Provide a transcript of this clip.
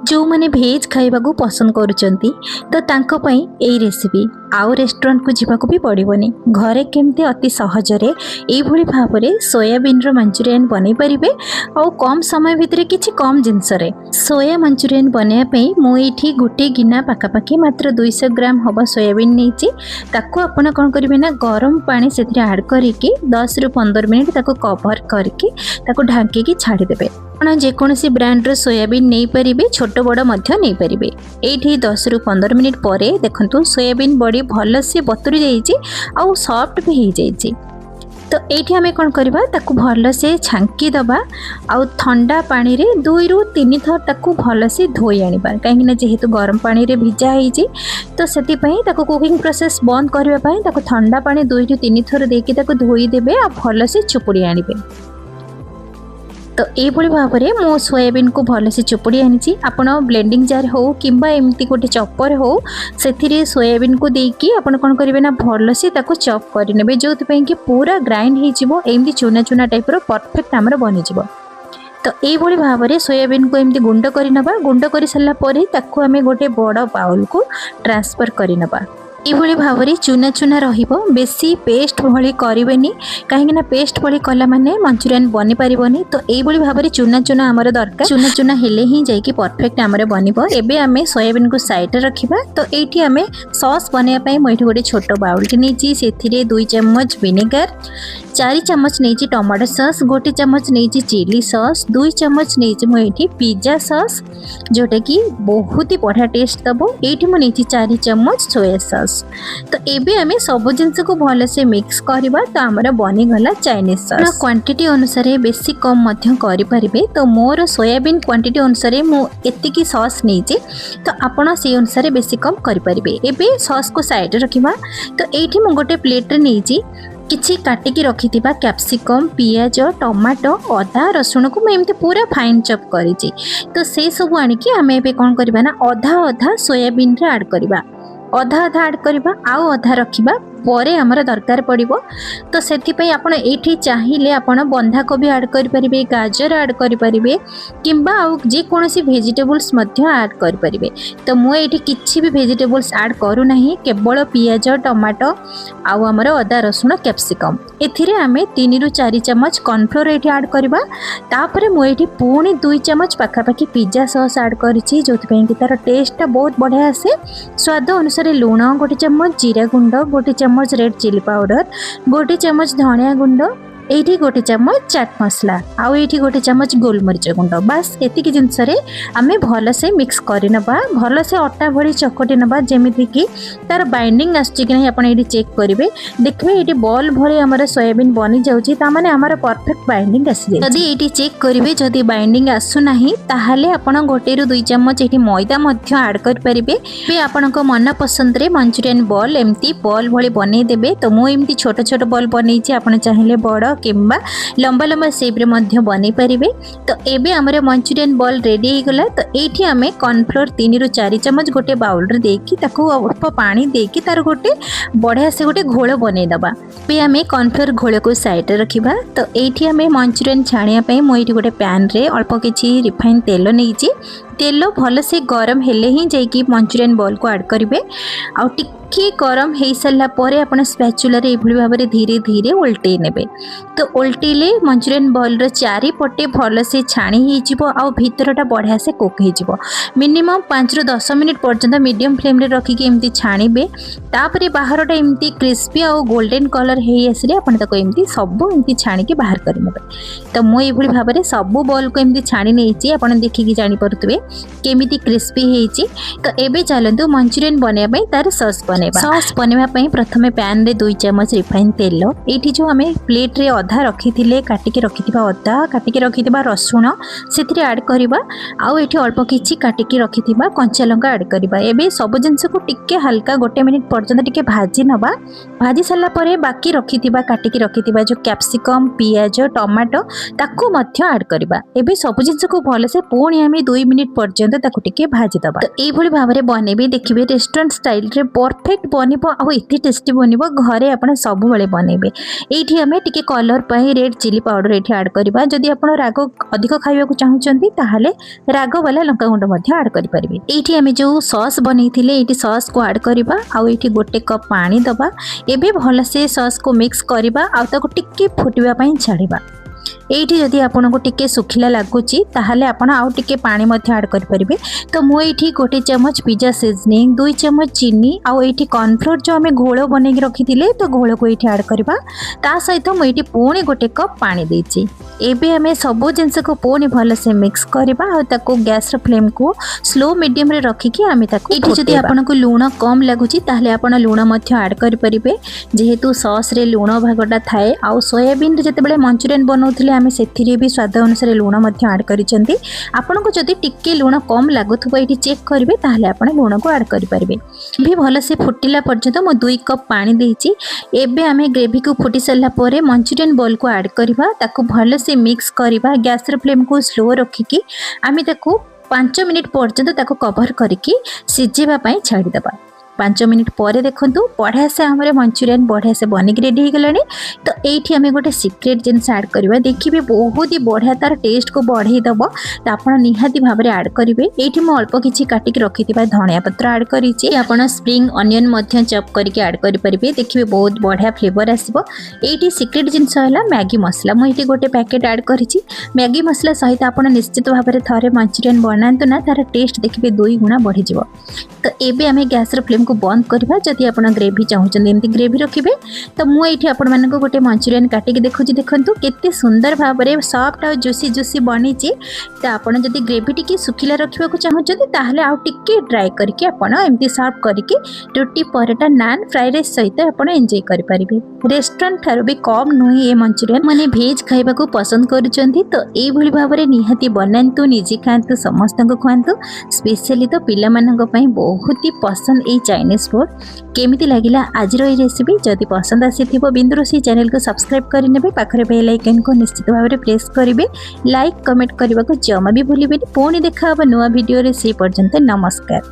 जो मैंने भेज खाइबा को पसंद करुचंती तो तांको पई एई रेसिपी आउ रेस्टोरेंट को जीवा को भी पड़िबनी। घरे केमती अति सहजरे एई भली भाबरे सोयाबीन रो मंचूरियन बनै परिबे और कम समय भितर किछि कम जिंस रे सोया मंचूरियन बनया पई मु एठी गोटे गिना पाखापाखी मात्र 200 ग्राम हबा सोयाबीन नेछि। ताको आपण कोन करिवे ना गरम पानी सेथिरे ऐड करिके 10 रु 15 मिनिट ताको कवर करके ताको ढांकी के छाड़ी देबे। आपण जेकोसी ब्रांड रो सोयाबीन नहीं पारिबे, छोट बड़ मध्य नहीं पारिबे। एठी 10 रु 15 मिनिट परे देखंतु सोयाबीन बड़ी भल से बतुरी जाइछि आउ सॉफ्ट भी हो जाइछि। तो एठी हमें कौन करबा ताकू भल से छांकी दबा आउ ठंडा पानी रे 2 रु 3 थर ताकू भल से धोई आनिबा। काहेकि ना जेहेतु गरम पानी रे भिजा होइछि तो सेति पई ताकू कुकिंग प्रोसेस बंद करबा पई ताकू ठंडा पानी 2 रु 3 थर देकी ताकू धोई देबे आ भल से चुपुड़ी आनिबे। तो ये भाव में मो सोयाबीन को भल से चुपुड़ी आनी। आपण ब्लेंडिंग जार हो किंबा एमती गोटे चॉपर हो से सोयाबीन को देकी आपण कौन करेंगे ना भल से चॉप करे जो कि पूरा ग्राइंड होमती चूना चूना टाइप परफेक्ट आमर बनी। तो ये भाव में सोयाबीन को एमती गुंड करनबा। गुंड कर सारापर ताकू आम गोटे बड़ बाउल को ट्रांसफर करनबा। ये भाव में चूना चूना रहिबो, बेसी पेस्ट भली करेनि कहीं पेस्ट भली कला माने मंचूरियन बनी पारिबनी। तो ये भाव में चूना चूना आमर दरकार, चूना चूना हेले ही जाइकी परफेक्ट आमर बनिबो। एबे आमे सोयाबीन को साइड रे रखिबा। तो एठी आमे सॉस बनया पई मोइठी गोटे छोट बाउल के नेची, सेथिरे 2 चम्मच विनेगर, 4 चम्मच नेची टमाटो सॉस, 1 चम्मच नेची चिली सॉस, 2 चम्मच नेची मोइठी पिज्जा सॉस जोटा कि बहुत ही बढ़िया टेस्ट दबो। एठी मो नेची 4 चम्मच सोया सॉस। तो एबे आमे सब जिंस को भले से मिक्स करबा। तो हमर बनी गला चाइनीज सॉस। क्वांटिटी अनुसार बेसी कम मध्य करि परिबे। तो मोर सोयाबीन क्वांटिटी अनुसार मु एतिकी सॉस नेची, तो आपण से अनुसार बेसी कम करि परिबे। एबे सॉस को साइड रखिबा। तो एठी मु गोटे प्लेट रे नेची किछि काटिकी रखिथिबा कैप्सिकम, पियाज, टमाटो, अदा, रसुण को मैं एमती पूरा फाइन चॉप करिछि। तो से सब आनिकी आमे एबे कोन करबा ना अधा अधा सोयाबीन रे ऐड करबा, अधा अधा ऐड करबा आउ अधा रखिबा परे हमर दरकार पड़िबो। तो सेति पई आपण एठी चाहिले आपण बंधा कोबी ऐड करि परिबे, गाजर ऐड करि परिबे किंबा आउ जे कोनोसी वेजिटेबल्स मध्य ऐड करि परिबे। तो मु एठी किछि भी वेजिटेबल्स ऐड करू नाही, केवल पियाज, टमाटो आउ हमर अदा, रसुण, कैप्सिकम। एथिरे आमे 3 रु 4 चम्मच कॉर्नफ्लोर एठी ऐड करबा। तापरे मु एठी पुणी 2 चम्मच पाखापाखी पिज्जा सॉस ऐड करिछि, जोथि पई कि तार टेस्ट बहुत बढ़िया आसे। स्वाद अनुसार लूण 1 चम्मच, जीरा गुंड 1 चम्मच, रेड चिली पाउडर 1 चम्मच, धनिया गुंड एठी 1 चम्मच, चाट मसला आउ एठी 1 चम्मच गोलमरिच गुंड। बस एतिकी जिनस रे आमे भल से मिक्स करनबा, भल से अटा भली चकटी नबा जेमिति कि तार बाइंडिंग आछि कि नहीं आपण एठी चेक करिवे। देखबे एठी बॉल भली हमर सोयाबीन बनी जाउची, ता माने हमर परफेक्ट बाइंडिंग आसी जाय। यदि एठी चेक करिवे जदि बाइंडिंग आसु नाही ताहाले आपण 1 रु 2 चम्मच एठी मैदा मध्य ऐड कर परिबे। बे आपण को मन पसंद रे मंचूरियन बॉल एमती बॉल भली बनै देबे। तो मु एमती छोट छोट बॉल बनैछि, आपण चाहिले बड़ किंबा लंबा लंबा शेप रे मध्य बनै परिबे। तो एबे हमरे मंचूरियन बॉल रेडी हो गला। तो एठी हमें कॉर्नफ्लोर 3 रु 4 चम्मच गोटे बाउल रे देकी ताको अल्प पानी देकी तार गोटे बढ़िया से गोटे घोल बनै दबा। पे हमें कॉर्नफ्लोर घोल को साइड रे रखिबा। तो एठी हमें मंचूरियन छाणिया पई मु एठी गोटे पैन रे अल्प किछि रिफाइन तेल नेइछि। तेल भल से गरम हेले ही जाइकी मंचूरियन बॉल को ऐड करेंगे। आउ टिके गरम हो सारा पर आप स्पैचुला रे एभली भाव में धीरे धीरे उल्टे नेबे। तो उल्टेले मंचूरियन बॉल रो चारिपटे भल से छाणी हो आउ भीतरटा बढ़िया से कुक हो। मिनिमम 5 रु 10 मिनिट पर्यंत मीडियम फ्लेम रे रखिकी एमती छाणीबे। तापरे बाहरटा एमती क्रिस्पी आउ गोल्डन कलर हो आसिले आपण ताको एमती सब एमती छाणीकी बाहर करनेबे। तो मु एभली भाव में सब बॉल को एमती छाणी नेछि, आपण देखिकी जानि परतुबे केमिति क्रिस्पी हेछि। तो एबे चलंतु मंचूरियन बनेबा पई तार सॉस बनेबा। सॉस बनेबा पई प्रथमे पैन रे 2 चम्मच रिफाइन तेल एठी जो हमें प्लेट रे अधा रखिथिले काटिके रखिथिबा अदा, काटिके रखिथिबा रसुण सेथिरे ऐड करिबा। आउ एठी अल्प किछि काटिके रखिथिबा कंचा लंका ऐड करिबा। एबे सब जिंस को टिके हल्का 1 मिनिट पर्यंत टिके भाजी नबा। भाजी साला परे बाकी रखिथिबा काटिके रखिथिबा जो कैप्सिकम, पियाज, टमाटो ताको मध्य ऐड करिबा। एबे सब जिंस को भले से पुणी हमें 2 मिनिट पर्यंत ताकू टिके भाजी दबा। तो एई भली भाबरे बनेबे देखिबे रेस्टोरेंट स्टाइल रे परफेक्ट बनिबो आ एते टेस्टी बनिबो। घरे आपण सब बेले बनेबे। एठी हमें टिके कलर पई रेड चिली पाउडर एठी ऐड करबा। जदि आपण राग अधिक खाइबा को चाहुचंती ताहाले राग वाला लंका गुंड मध्ये ऐड करि परिबे। एठी हमें जो सॉस बनेइथिले एठी सॉस को ऐड करबा आ एठी गोटे कप पानी दबा। एबे भल से सॉस को मिक्स करबा आ ताको टिके फुटिबा पई छाड़िबा। एठी जदि आपनको टिके सुखिला लागुची ताहाले आपण आउ टिके पानी मध्ये ऐड करि परिबे। तो मु एठी गोटे चम्मच पिज्जा सीजनिंग 2 चम्मच चीनी आ एठी कॉर्नफ्लोर जो हमें घोल बनै के रखिथिले तो घोल को एठी ऐड करबा। ता सहित मु एठी पुणी गोटे कप पानी देछि। एबे हमें सब जिनस को पुणी भल से मिक्स करबा आ ताको गैस रो फ्लेम को स्लो मीडियम रे रखी कि आमी ताको एठी जदि आपनको लूण कम लागुची ताहाले आपण लूण मध्ये ऐड करि परिबे। जेहेतु सॉस रे लूण भागटा थाए आ सोयाबीन रे जते बेले मंचूरियन बनौथिले आमे सेथिरे भी स्वाद अनुसार लूण मध्ये ऐड करिसेंती। आपनको जदि टिके लूण कम लागुथबो एठी चेक करिवे ताहाले आपण लूण को ऐड करि परिबे। भी भल से फुटिला पर्यंत मो 2 कप पानी देछि। एबे आमे ग्रेवी को फुटी सल्ला परे मंचूरियन बॉल को ऐड करबा। ताको भल से मिक्स करबा। गैस रे फ्लेम को स्लो रखी कि आमे ताको 5 मिनिट पर्यंत ताको कवर करके सिजेबा पई छाड़ी दबा। 5 मिनिट पर देखंतु बढ़िया से हमरे मंचूरियन बढ़िया से बनिक रेडी हो गलानी। तो एठी हमें गोटे सीक्रेट जिनस ऐड करबा। देखिबे बहुत ही बढ़िया तार टेस्ट को बढ़ाई दबो। तो आपण निहाती भाबरे ऐड करिवे। एठी म अल्प किछि काटिक रखिथिबा धनिया पत्र ऐड करिछि। आपण स्प्रिंग अनियन मध्य चॉप करके ऐड करि परिबे। देखिबे बहुत बढ़िया फ्लेवर आसीबो। एठी सीक्रेट जिनस हला मैगी मसला। म एठी गोटे पैकेट ऐड करिछि। मैगी मसला सहित आपण निश्चित भाबरे थारे मंचूरियन बनांतु ना तार टेस्ट देखिबे 2 गुणा बढ़ी जिवो। तो एबे हमें गैस रो फ्लेम को बंद करबा। जदि आपण ग्रेवी चाहुचन एमती ग्रेवी रखिबे। तो मु एठी आपण मानको गोटे मंचूरियन काटिक देखुची। देखंतु केते सुंदर भाबरे सॉफ्ट आ जुसी जुसी बनिची। तो आपण जदि ग्रेवी टिके सुखिला रखिबा को चाहुचन ताहाले आ टिके ड्राई करके आपण एमती सर्व करके रोटी परोटा नान फ्राई राइस सहित आपण एन्जॉय करि परिबे। रेस्टोरेंट थारो भी कम नुही ए मंचूरियन माने भेज खाइबा को पसंद करूचंती। तो एई भली भाबरे निहाती बनांतु निजे खांतु समस्त को खुआंतु। स्पेशली तो पिला मानक पई बहुत ही पसंद ए चाइनीज फूड। केमिति लागिला आजिर ए रेसिपी। जदि पसंद आसीथिबो बिंदुरोसी चैनल को सब्सक्राइब करिनेबे। पाखरे बेल आइकन को निश्चित भाबरे प्रेस करिवे। लाइक कमेंट करबा को जमा भी भूलिबेनी। पुणी देखा हबो नुवा वीडियो रे। से पर्यंत नमस्कार।